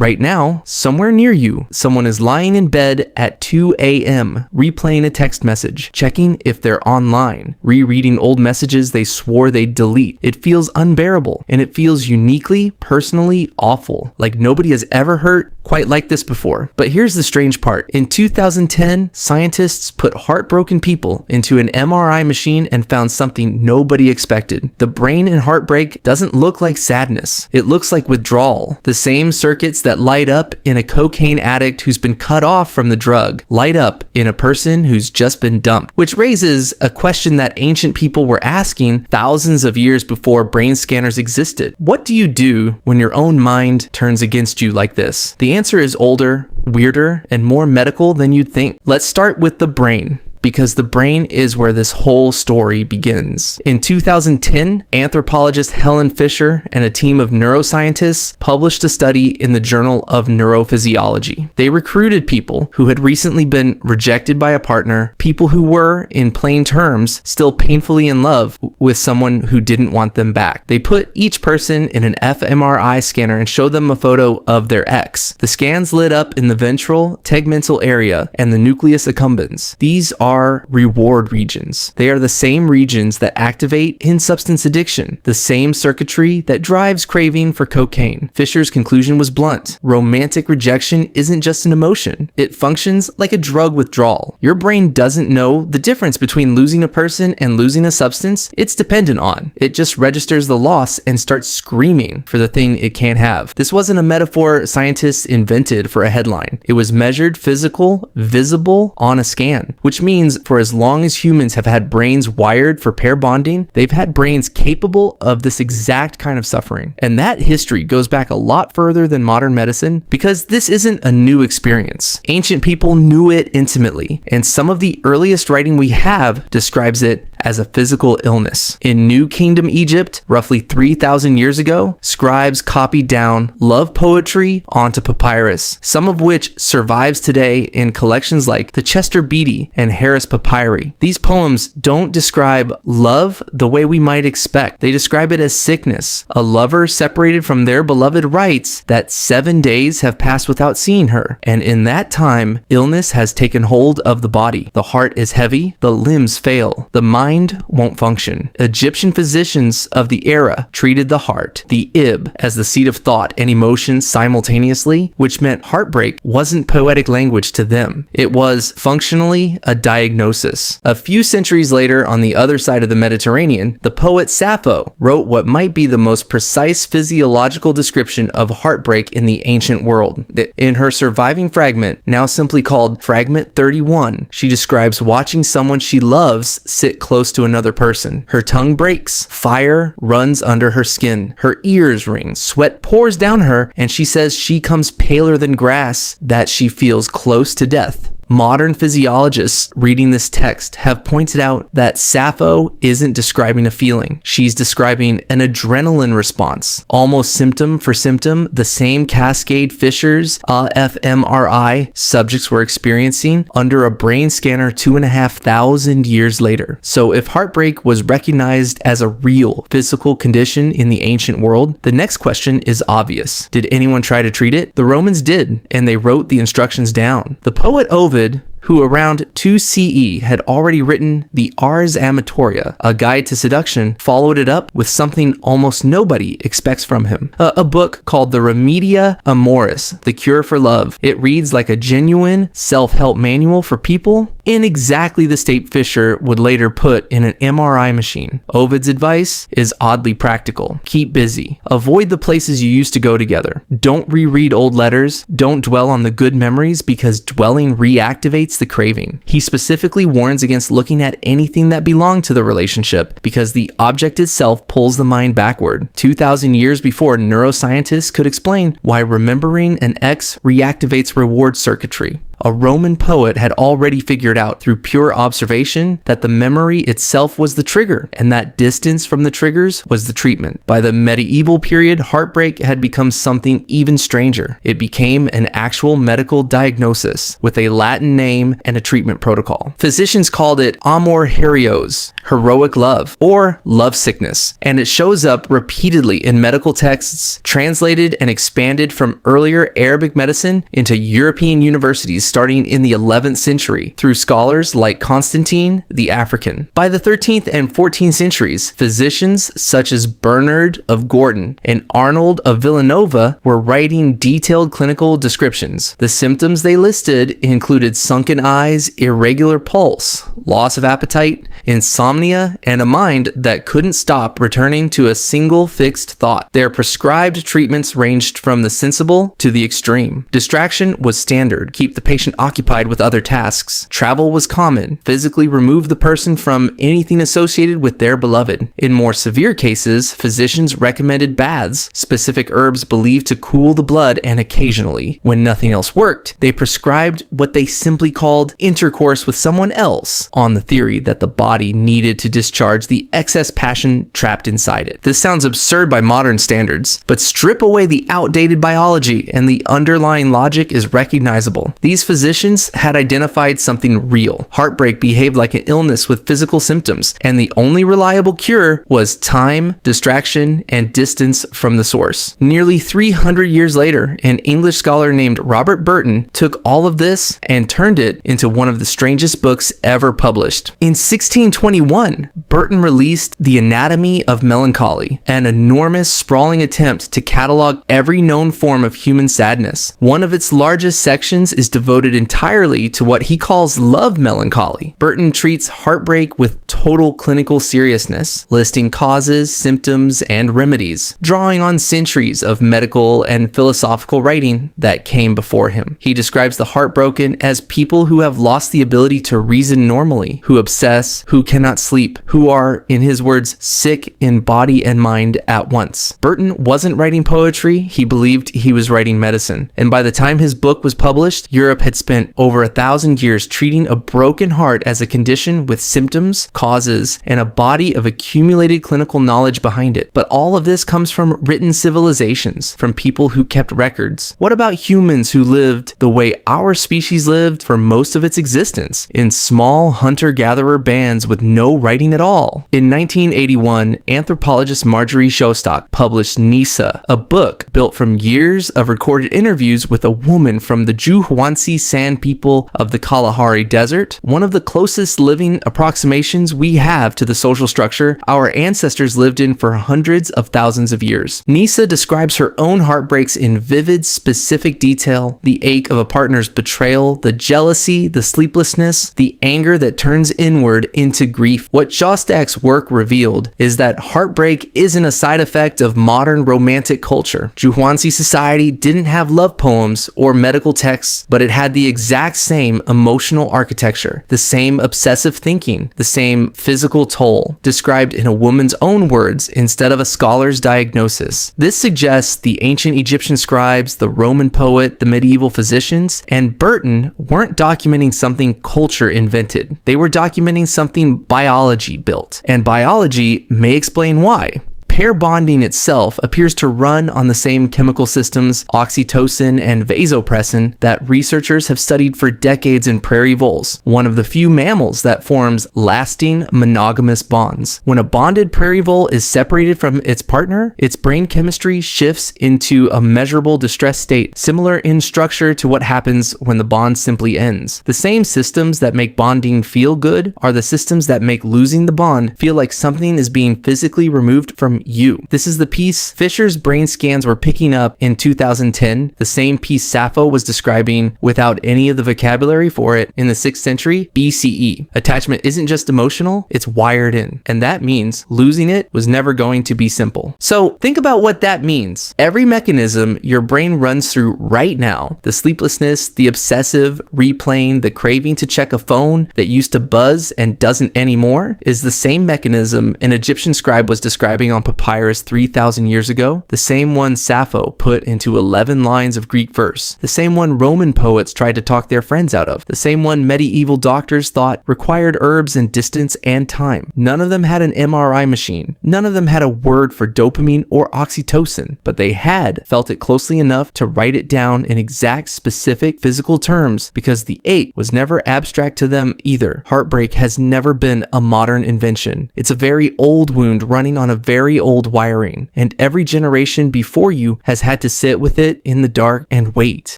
Right now, somewhere near you, someone is lying in bed at 2 a.m., replaying a text message, checking if they're online, rereading old messages they swore they'd delete. It feels unbearable, and it feels uniquely, personally awful, like nobody has ever hurt quite like this before. But here's the strange part. In 2010, scientists put heartbroken people into an MRI machine and found something nobody expected. The brain in Heartbreak doesn't look like sadness. It looks like withdrawal. The same circuits that light up in a cocaine addict who's been cut off from the drug light up in a person who's just been dumped, which raises a question that ancient people were asking thousands of years before brain scanners existed. What do you do when your own mind turns against you like this? The answer is older, weirder, and more medical than you'd think. Let's start with the brain, because the brain is where this whole story begins. In 2010, anthropologist Helen Fisher and a team of neuroscientists published a study in the Journal of Neurophysiology. They recruited people who had recently been rejected by a partner, people who were, in plain terms, still painfully in love with someone who didn't want them back. They put each person in an fMRI scanner and showed them a photo of their ex. The scans lit up in the ventral tegmental area and the nucleus accumbens. These are reward regions. They are the same regions that activate in substance addiction, the same circuitry that drives craving for cocaine. Fisher's conclusion was blunt. Romantic rejection isn't just an emotion. It functions like a drug withdrawal. Your brain doesn't know the difference between losing a person and losing a substance it's dependent on. It just registers the loss and starts screaming for the thing it can't have. This wasn't a metaphor scientists invented for a headline. It was measured, physical, visible on a scan, which means for as long as humans have had brains wired for pair bonding, they've had brains capable of this exact kind of suffering. And that history goes back a lot further than modern medicine, because this isn't a new experience. Ancient people knew it intimately, and some of the earliest writing we have describes it as a physical illness. In New Kingdom Egypt, roughly 3,000 years ago, scribes copied down love poetry onto papyrus, some of which survives today in collections like the Chester Beatty and Harris Papyri. These poems don't describe love the way we might expect. They describe it as sickness. A lover separated from their beloved writes that 7 days have passed without seeing her, and in that time, illness has taken hold of the body. The heart is heavy, the limbs fail, the mind won't function. Egyptian physicians of the era treated the heart, the ib, as the seat of thought and emotion simultaneously, which meant heartbreak wasn't poetic language to them. It was functionally a diagnosis. A few centuries later, on the other side of the Mediterranean, the poet Sappho wrote what might be the most precise physiological description of heartbreak in the ancient world. In her surviving fragment, now simply called Fragment 31, she describes watching someone she loves sit close to another person. Her tongue breaks, fire runs under her skin, her ears ring, sweat pours down her, and she says she comes paler than grass, that she feels close to death. Modern physiologists reading this text have pointed out that Sappho isn't describing a feeling. She's describing an adrenaline response, almost symptom for symptom, the same cascade Fisher's fMRI subjects were experiencing under a brain scanner 2,500 years later. So if heartbreak was recognized as a real physical condition in the ancient world, the next question is obvious. Did anyone try to treat it? The Romans did, and they wrote the instructions down. The poet Ovid, who around 2 CE had already written the Ars Amatoria, a guide to seduction, followed it up with something almost nobody expects from him. A book called the Remedia Amoris, The Cure for Love. It reads like a genuine self-help manual for people in exactly the state Fisher would later put in an MRI machine. Ovid's advice is oddly practical. Keep busy. Avoid the places you used to go together. Don't reread old letters. Don't dwell on the good memories, because dwelling reactivates the craving. He specifically warns against looking at anything that belonged to the relationship, because the object itself pulls the mind backward. 2,000 years before neuroscientists could explain why remembering an ex reactivates reward circuitry. A Roman poet had already figured out through pure observation that the memory itself was the trigger, and that distance from the triggers was the treatment. By the medieval period, heartbreak had become something even stranger. It became an actual medical diagnosis with a Latin name and a treatment protocol. Physicians called it amor heroes, heroic love, or lovesickness, and it shows up repeatedly in medical texts, translated and expanded from earlier Arabic medicine into European universities starting in the 11th century through scholars like Constantine the African. By the 13th and 14th centuries, physicians such as Bernard of Gordon and Arnold of Villanova were writing detailed clinical descriptions. The symptoms they listed included sunken eyes, irregular pulse, loss of appetite, insomnia, and a mind that couldn't stop returning to a single fixed thought. Their prescribed treatments ranged from the sensible to the extreme. Distraction was standard. Keep the patient occupied with other tasks. Travel was common. Physically remove the person from anything associated with their beloved. In more severe cases, physicians recommended baths, specific herbs believed to cool the blood, and occasionally, when nothing else worked, they prescribed what they simply called intercourse with someone else, on the theory that the body needed to discharge the excess passion trapped inside it. This sounds absurd by modern standards, but strip away the outdated biology and the underlying logic is recognizable. These physicians had identified something real. Heartbreak behaved like an illness with physical symptoms, and the only reliable cure was time, distraction, and distance from the source. Nearly 300 years later, an English scholar named Robert Burton took all of this and turned it into one of the strangest books ever published. In 1621, Burton released The Anatomy of Melancholy, an enormous, sprawling attempt to catalog every known form of human sadness. One of its largest sections is devoted entirely to what he calls love melancholy. Burton treats heartbreak with total clinical seriousness, listing causes, symptoms, and remedies, drawing on centuries of medical and philosophical writing that came before him. He describes the heartbroken as people who have lost the ability to reason normally, who obsess, who cannot sleep, who are, in his words, sick in body and mind at once. Burton wasn't writing poetry, he believed he was writing medicine. And by the time his book was published, Europe had spent over 1,000 years treating a broken heart as a condition with symptoms, causes, and a body of accumulated clinical knowledge behind it. But all of this comes from written civilizations, from people who kept records. What about humans who lived the way our species lived for most of its existence, in small hunter-gatherer bands with no writing at all? In 1981, anthropologist Marjorie Shostak published Nisa, a book built from years of recorded interviews with a woman from the Juhuansi San people of the Kalahari Desert, one of the closest living approximations we have to the social structure our ancestors lived in for hundreds of thousands of years. Nisa describes her own heartbreaks in vivid, specific detail: the ache of a partner's betrayal, the jealousy, the sleeplessness, the anger that turns inward into grief. What Shostak's work revealed is that heartbreak isn't a side effect of modern romantic culture. Juhuansi society didn't have love poems or medical texts, but it had the exact same emotional architecture, the same obsessive thinking, the same physical toll, described in a woman's own words instead of a scholar's diagnosis. This suggests the ancient Egyptian scribes, the Roman poet, the medieval physicians, and Burton weren't documenting something culture invented. They were documenting something biology built, and biology may explain why. Pair bonding itself appears to run on the same chemical systems, oxytocin and vasopressin, that researchers have studied for decades in prairie voles, one of the few mammals that forms lasting monogamous bonds. When a bonded prairie vole is separated from its partner, its brain chemistry shifts into a measurable distress state, similar in structure to what happens when the bond simply ends. The same systems that make bonding feel good are the systems that make losing the bond feel like something is being physically removed from you. This is the piece Fisher's brain scans were picking up in 2010, the same piece Sappho was describing without any of the vocabulary for it in the 6th century BCE. Attachment isn't just emotional, it's wired in, and that means losing it was never going to be simple. So think about what that means. Every mechanism your brain runs through right now, the sleeplessness, the obsessive replaying, the craving to check a phone that used to buzz and doesn't anymore, is the same mechanism an Egyptian scribe was describing on papyrus 3,000 years ago, the same one Sappho put into 11 lines of Greek verse, the same one Roman poets tried to talk their friends out of, the same one medieval doctors thought required herbs and distance and time. None of them had an MRI machine. None of them had a word for dopamine or oxytocin, but they had felt it closely enough to write it down in exact specific physical terms because the ache was never abstract to them either. Heartbreak has never been a modern invention. It's a very old wound running on a very old wiring, and every generation before you has had to sit with it in the dark and wait,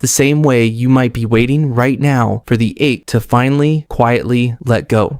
the same way you might be waiting right now for the ache to finally, quietly let go.